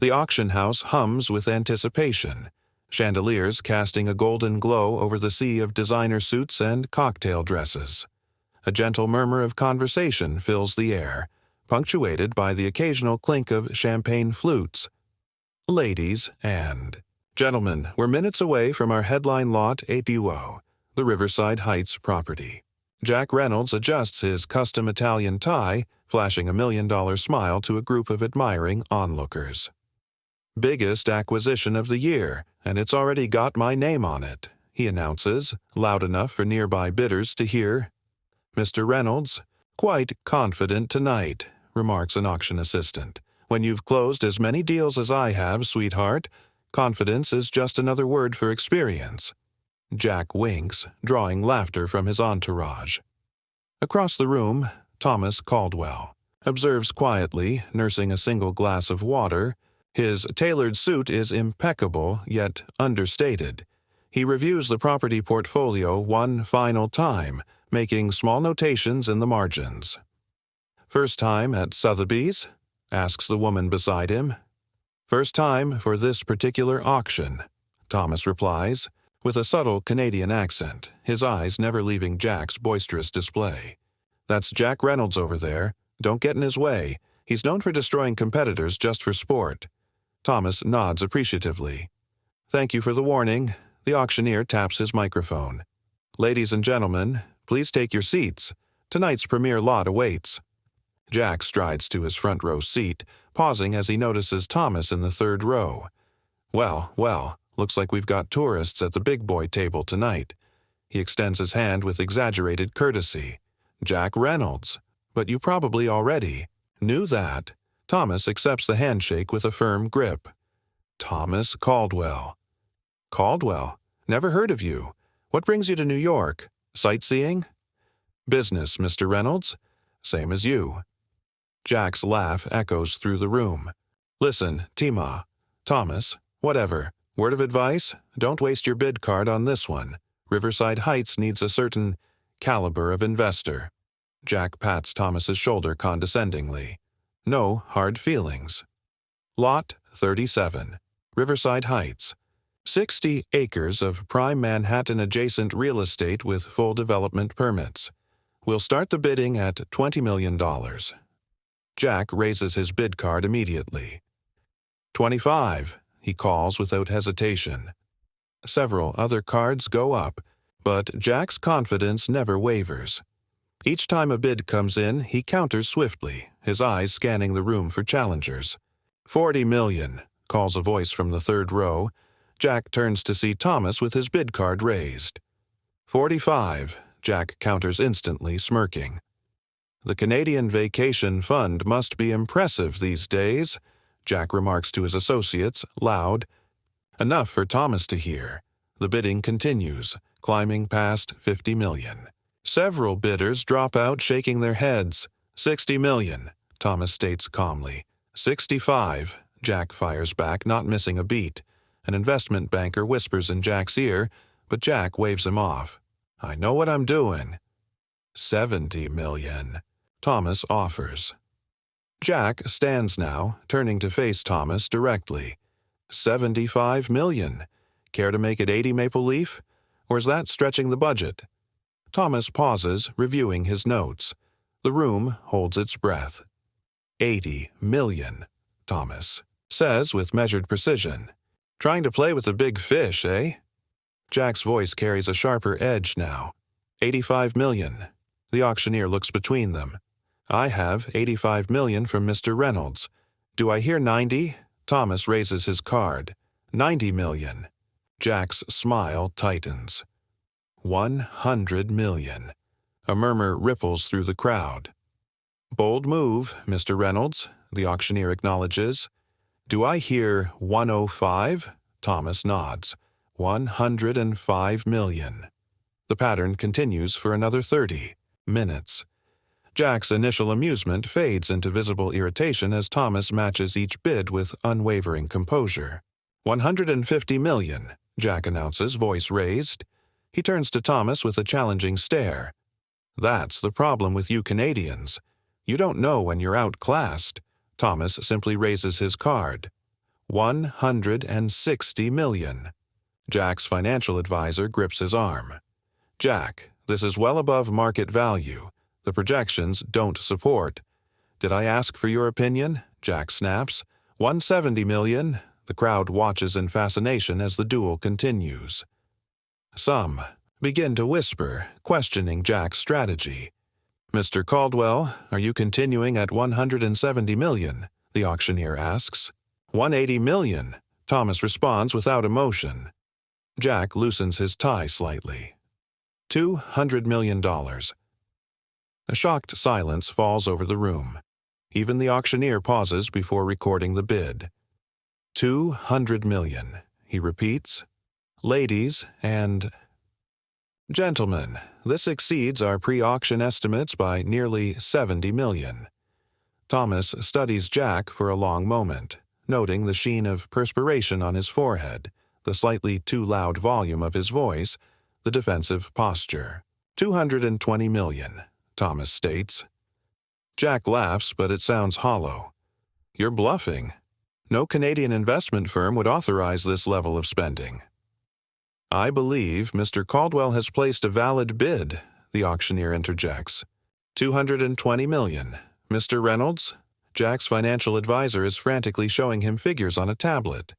The auction house hums with anticipation, chandeliers casting a golden glow over the sea of designer suits and cocktail dresses. A gentle murmur of conversation fills the air, punctuated by the occasional clink of champagne flutes. Ladies and gentlemen, we're minutes away from our headline lot a duo, the Riverside Heights property. Jack Reynolds adjusts his custom Italian tie, flashing a $1 million smile to a group of admiring onlookers. "Biggest acquisition of the year, and it's already got my name on it," he announces, loud enough for nearby bidders to hear. "Mr. Reynolds, quite confident tonight," remarks an auction assistant. "When you've closed as many deals as I have, sweetheart, confidence is just another word for experience." Jack winks, drawing laughter from his entourage. Across the room, Thomas Caldwell observes quietly, nursing a single glass of water. His tailored suit is impeccable, yet understated. He reviews the property portfolio one final time, making small notations in the margins. "First time at Sotheby's?" asks the woman beside him. "First time for this particular auction," Thomas replies, with a subtle Canadian accent, his eyes never leaving Jack's boisterous display. "That's Jack Reynolds over there. Don't get in his way. He's known for destroying competitors just for sport." Thomas nods appreciatively. "Thank you for the warning." The auctioneer taps his microphone. "Ladies and gentlemen, please take your seats. Tonight's premier lot awaits." Jack strides to his front row seat, pausing as he notices Thomas in the third row. Well, looks like we've got tourists at the big boy table tonight." He extends his hand with exaggerated courtesy. "Jack Reynolds. But you probably already knew that." Thomas accepts the handshake with a firm grip. "Thomas Caldwell." "Caldwell? Never heard of you. What brings you to New York? Sightseeing?" "Business, Mr. Reynolds. Same as you." Jack's laugh echoes through the room. "Listen, Tima. Thomas, whatever. Word of advice? Don't waste your bid card on this one. Riverside Heights needs a certain caliber of investor." Jack pats Thomas's shoulder condescendingly. "No hard feelings." Lot 37, Riverside Heights. 60 acres of prime Manhattan-adjacent real estate with full development permits. We'll start the bidding at $20 million. Jack raises his bid card immediately. 25, he calls without hesitation. Several other cards go up, but Jack's confidence never wavers. Each time a bid comes in, he counters swiftly, his eyes scanning the room for challengers. 40 million, calls a voice from the third row. Jack turns to see Thomas with his bid card raised. 45, Jack counters instantly, smirking. "The Canadian Vacation Fund must be impressive these days," Jack remarks to his associates, loud. Enough for Thomas to hear. The bidding continues, climbing past 50 million. Several bidders drop out shaking their heads. 60 million, Thomas states calmly. 65, Jack fires back, not missing a beat. An investment banker whispers in Jack's ear, but Jack waves him off. "I know what I'm doing." 70 million, Thomas offers. Jack stands now, turning to face Thomas directly. 75 million. Care to make it 80, Maple Leaf? Or is that stretching the budget? Thomas pauses, reviewing his notes. The room holds its breath. 80 million, Thomas says with measured precision. "Trying to play with the big fish, eh?" Jack's voice carries a sharper edge now. 85 million. The auctioneer looks between them. "I have 85 million from Mr. Reynolds. Do I hear 90? Thomas raises his card. 90 million. Jack's smile tightens. 100 million. A murmur ripples through the crowd. "Bold move, Mr. Reynolds," the auctioneer acknowledges. "Do I hear 105? Thomas nods. 105 million. The pattern continues for another 30 minutes. Jack's initial amusement fades into visible irritation as Thomas matches each bid with unwavering composure. 150 million, Jack announces, voice raised. He turns to Thomas with a challenging stare. "That's the problem with you Canadians. You don't know when you're outclassed." Thomas simply raises his card. $160 million. Jack's financial advisor grips his arm. Jack, this is well above market value. The projections don't support. Did I ask for your opinion? Jack snaps. $170 million. The crowd watches in fascination as the duel continues. Some begin to whisper, questioning Jack's strategy. Mr. Caldwell, are you continuing at $170 million? The auctioneer asks. $180 million. Thomas responds without emotion. Jack loosens his tie slightly. $200 million. A shocked silence falls over the room. Even the auctioneer pauses before recording the bid. $200 million, he repeats. Ladies and gentlemen, this exceeds our pre-auction estimates by nearly $70 million. Thomas studies Jack for a long moment, noting the sheen of perspiration on his forehead, the slightly too loud volume of his voice, the defensive posture. $220 million, Thomas states. Jack laughs, but it sounds hollow. You're bluffing. No Canadian investment firm would authorize this level of spending. I believe Mr. Caldwell has placed a valid bid, the auctioneer interjects. $220 million. Mr. Reynolds? Jack's financial advisor is frantically showing him figures on a tablet.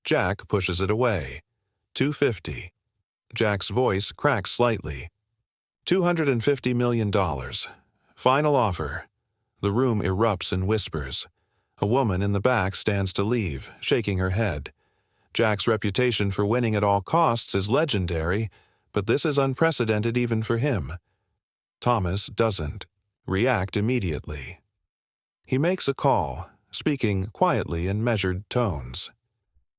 Jack pushes it away. $250. Jack's voice cracks slightly. $250 million. Final offer. The room erupts in whispers. A woman in the back stands to leave, shaking her head. Jack's reputation for winning at all costs is legendary, but this is unprecedented even for him. Thomas doesn't react immediately. He makes a call, speaking quietly in measured tones.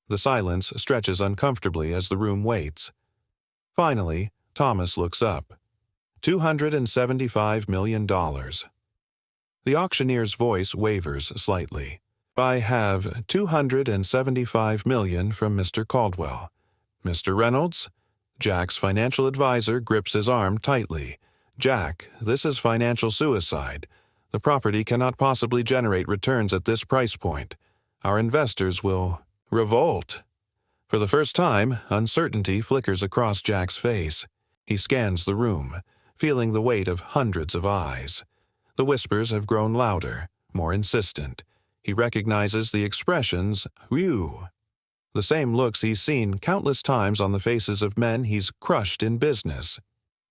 The silence stretches uncomfortably as the room waits. Finally, Thomas looks up. $275 million. The auctioneer's voice wavers slightly. I have $275 million from Mr. Caldwell. Mr. Reynolds? Jack's financial advisor grips his arm tightly. Jack, this is financial suicide. The property cannot possibly generate returns at this price point. Our investors will revolt. For the first time, uncertainty flickers across Jack's face. He scans the room, feeling the weight of hundreds of eyes. The whispers have grown louder, more insistent. He recognizes the expressions, "Whew," the same looks he's seen countless times on the faces of men he's crushed in business.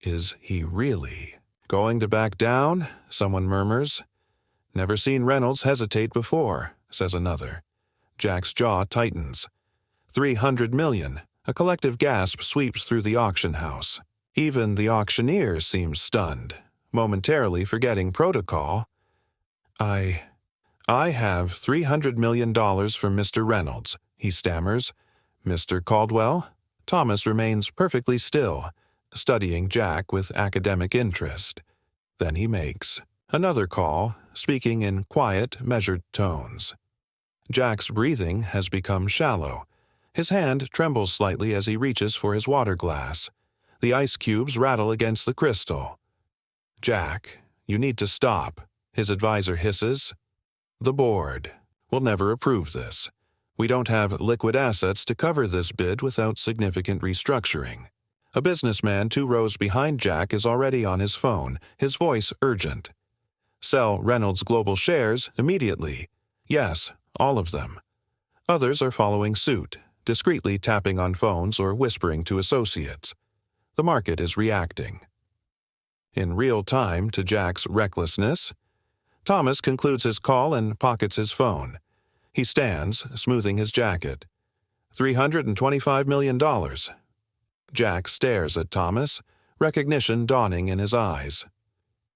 Is he really going to back down? Someone murmurs. Never seen Reynolds hesitate before, says another. Jack's jaw tightens. $300 million. A collective gasp sweeps through the auction house. Even the auctioneer seems stunned, momentarily forgetting protocol. I have $300 million from Mr. Reynolds, he stammers. Mr. Caldwell? Thomas remains perfectly still, studying Jack with academic interest. Then he makes another call, speaking in quiet, measured tones. Jack's breathing has become shallow. His hand trembles slightly as he reaches for his water glass. The ice cubes rattle against the crystal. Jack, you need to stop, his advisor hisses. The board will never approve this. We don't have liquid assets to cover this bid without significant restructuring. A businessman 2 rows behind Jack is already on his phone, his voice urgent. Sell Reynolds Global shares immediately. Yes, all of them. Others are following suit, discreetly tapping on phones or whispering to associates. The market is reacting. In real time to Jack's recklessness, Thomas concludes his call and pockets his phone. He stands, smoothing his jacket. $325 million. Jack stares at Thomas, recognition dawning in his eyes.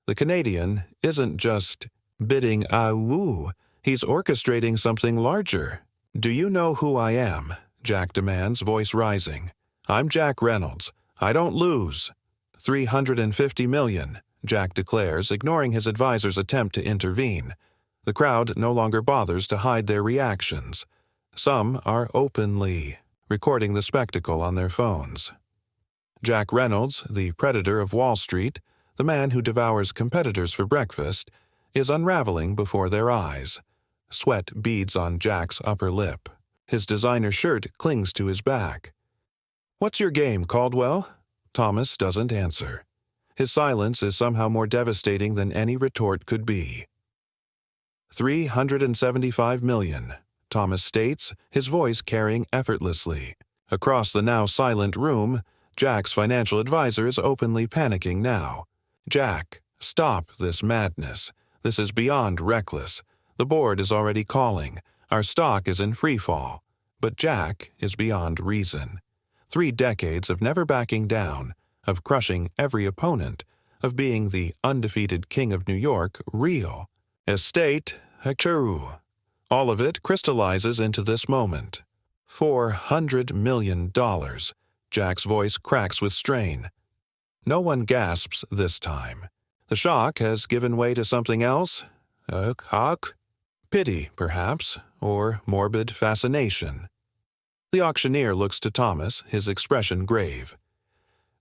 The Canadian isn't just bidding woo, he's orchestrating something larger. Do you know who I am? Jack demands, voice rising. I'm Jack Reynolds. I don't lose. $350 million, Jack declares, ignoring his advisor's attempt to intervene. The crowd no longer bothers to hide their reactions. Some are openly recording the spectacle on their phones. Jack Reynolds, the predator of Wall Street, the man who devours competitors for breakfast, is unraveling before their eyes. Sweat beads on Jack's upper lip. His designer shirt clings to his back. "What's your game, Caldwell?" Thomas doesn't answer. His silence is somehow more devastating than any retort could be. $375 million, Thomas states, his voice carrying effortlessly. Across the now silent room, Jack's financial advisor is openly panicking now. "Jack, stop this madness. This is beyond reckless. The board is already calling. Our stock is in free fall." But Jack is beyond reason. 3 decades of never backing down, of crushing every opponent, of being the undefeated king of New York real. Estate, hachuru. All of it crystallizes into this moment. $400 million. Jack's voice cracks with strain. No one gasps this time. The shock has given way to something else. Pity, perhaps, or morbid fascination. The auctioneer looks to Thomas, his expression grave.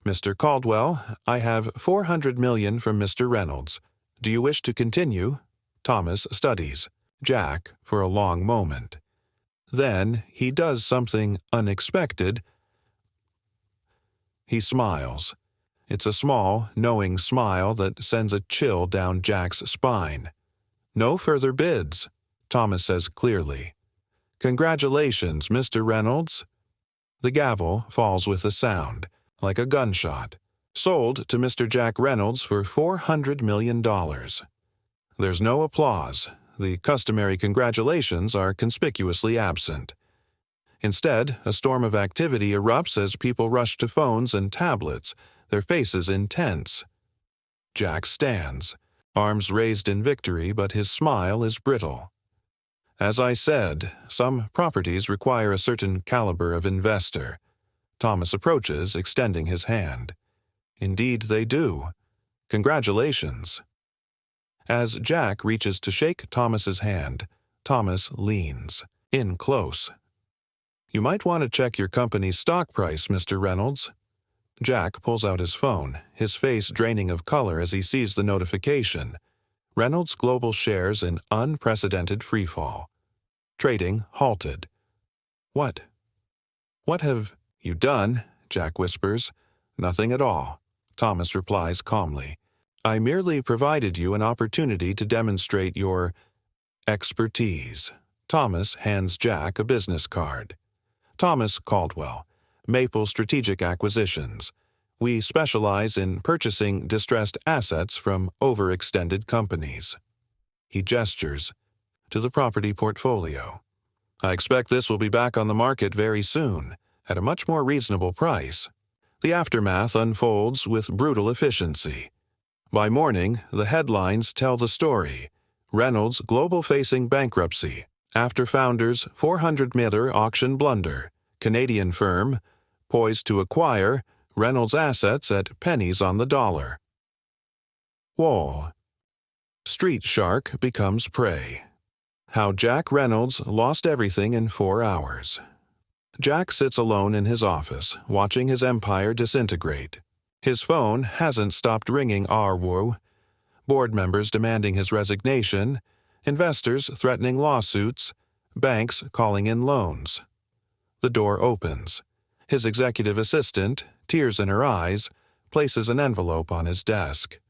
"Mr. Caldwell, I have $400 million from Mr. Reynolds. Do you wish to continue?" Thomas studies Jack for a long moment. Then he does something unexpected. He smiles. It's a small, knowing smile that sends a chill down Jack's spine. "No further bids," Thomas says clearly. "Congratulations, Mr. Reynolds." The gavel falls with a sound, like a gunshot. "Sold to Mr. Jack Reynolds for $400 million. There's no applause. The customary congratulations are conspicuously absent. Instead, a storm of activity erupts as people rush to phones and tablets, their faces intense. Jack stands, arms raised in victory, but his smile is brittle. "As I said, some properties require a certain caliber of investor." Thomas approaches, extending his hand. "Indeed they do. Congratulations." As Jack reaches to shake Thomas's hand, Thomas leans in close. "You might want to check your company's stock price, Mr. Reynolds." Jack pulls out his phone, his face draining of color as he sees the notification. Reynolds Global shares in unprecedented freefall. Trading halted. "What have you done?" Jack whispers. "Nothing at all," Thomas replies calmly. "I merely provided you an opportunity to demonstrate your expertise." Thomas hands Jack a business card. "Thomas Caldwell, Maple Strategic Acquisitions. We specialize in purchasing distressed assets from overextended companies." He gestures to the property portfolio. "I expect this will be back on the market very soon, at a much more reasonable price." The aftermath unfolds with brutal efficiency. By morning, the headlines tell the story. Reynolds Global facing bankruptcy. After founders' $400 million auction blunder. Canadian firm poised to acquire Reynolds assets at pennies on the dollar. Wall. Street shark becomes prey. How Jack Reynolds lost everything in 4 hours. Jack sits alone in his office, watching his empire disintegrate. His phone hasn't stopped ringing. Board members demanding his resignation, investors threatening lawsuits, banks calling in loans. The door opens. His executive assistant, tears in her eyes, places an envelope on his desk.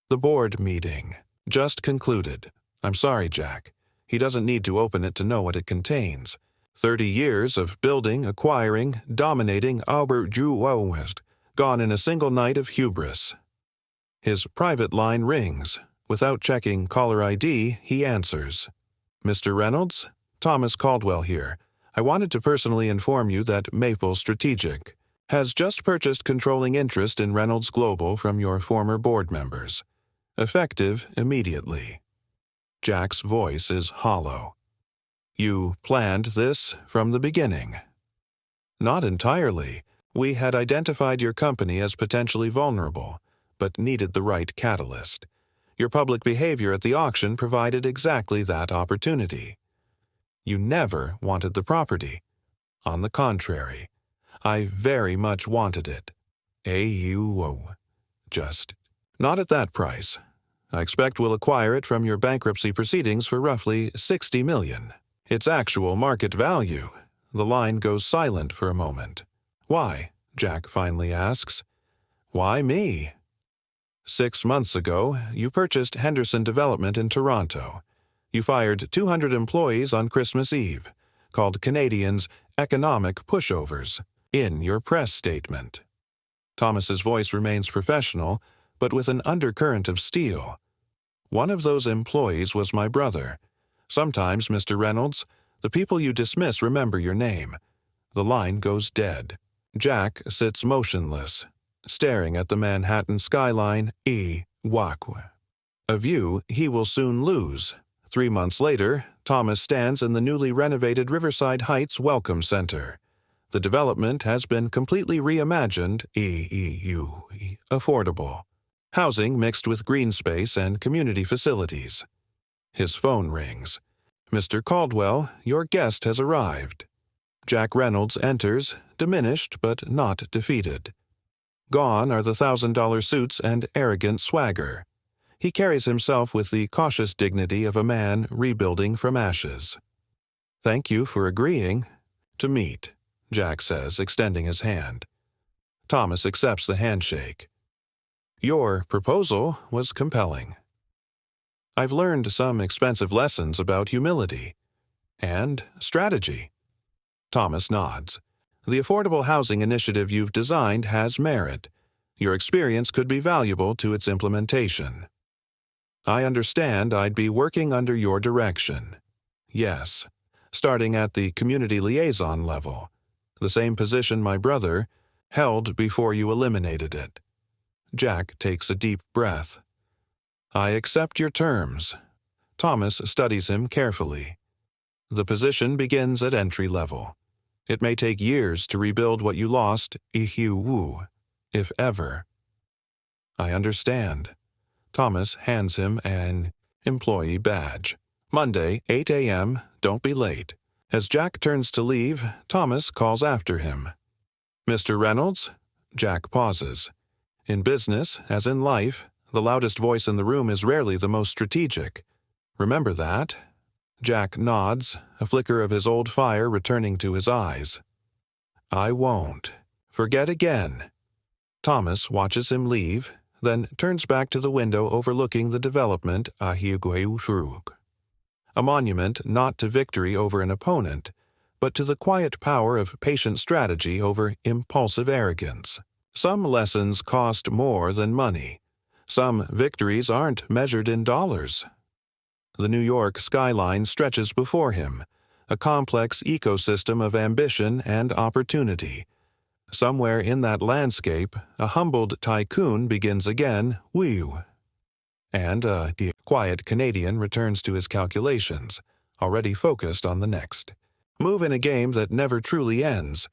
The board meeting. Just concluded. "I'm sorry, Jack. He doesn't need to open it to know what it contains. 30 years of building, acquiring, dominating gone in a single night of hubris." His private line rings. Without checking caller ID, he answers. "Mr. Reynolds? Thomas Caldwell here. I wanted to personally inform you that Maple Strategic has just purchased controlling interest in Reynolds Global from your former board members. Effective immediately." Jack's voice is hollow. "You planned this from the beginning?" "Not entirely. We had identified your company as potentially vulnerable, but needed the right catalyst. Your public behavior at the auction provided exactly that opportunity. You never wanted the property. On the contrary, I very much wanted it. Just not at that price. I expect we'll acquire it from your bankruptcy proceedings for roughly $60 million. Its actual market value. The line goes silent for a moment. Why? Jack finally asks. Why me? 6 months ago, you purchased Henderson Development in Toronto. You fired 200 employees on Christmas Eve, called Canadians economic pushovers, in your press statement. Thomas's voice remains professional, but with an undercurrent of steel. One of those employees was my brother. Sometimes, Mr. Reynolds, the people you dismiss remember your name. The line goes dead. Jack sits motionless, staring at the Manhattan skyline, a view he will soon lose. 3 months later, Thomas stands in the newly renovated Riverside Heights Welcome Center. The development has been completely reimagined, affordable. Housing mixed with green space and community facilities. His phone rings. Mr. Caldwell, your guest has arrived. Jack Reynolds enters, diminished but not defeated. Gone are the $1,000 suits and arrogant swagger. He carries himself with the cautious dignity of a man rebuilding from ashes. Thank you for agreeing to meet, Jack says, extending his hand. Thomas accepts the handshake. Your proposal was compelling. I've learned some expensive lessons about humility and strategy. Thomas nods. The affordable housing initiative you've designed has merit. Your experience could be valuable to its implementation. I understand I'd be working under your direction. Yes, starting at the community liaison level, the same position my brother held before you eliminated it. Jack takes a deep breath. I accept your terms. Thomas studies him carefully. The position begins at entry level. It may take years to rebuild what you lost, if ever. I understand. Thomas hands him an employee badge. Monday, 8 a.m., don't be late. As Jack turns to leave, Thomas calls after him. Mr. Reynolds? Jack pauses. In business, as in life, the loudest voice in the room is rarely the most strategic. Remember that? Jack nods, a flicker of his old fire returning to his eyes. I won't. Forget again. Thomas watches him leave, then turns back to the window overlooking the development, a monument not to victory over an opponent, but to the quiet power of patient strategy over impulsive arrogance. Some lessons cost more than money. Some victories aren't measured in dollars. The New York skyline stretches before him, a complex ecosystem of ambition and opportunity. Somewhere in that landscape, a humbled tycoon begins again, and the quiet Canadian returns to his calculations, already focused on the next move in a game that never truly ends.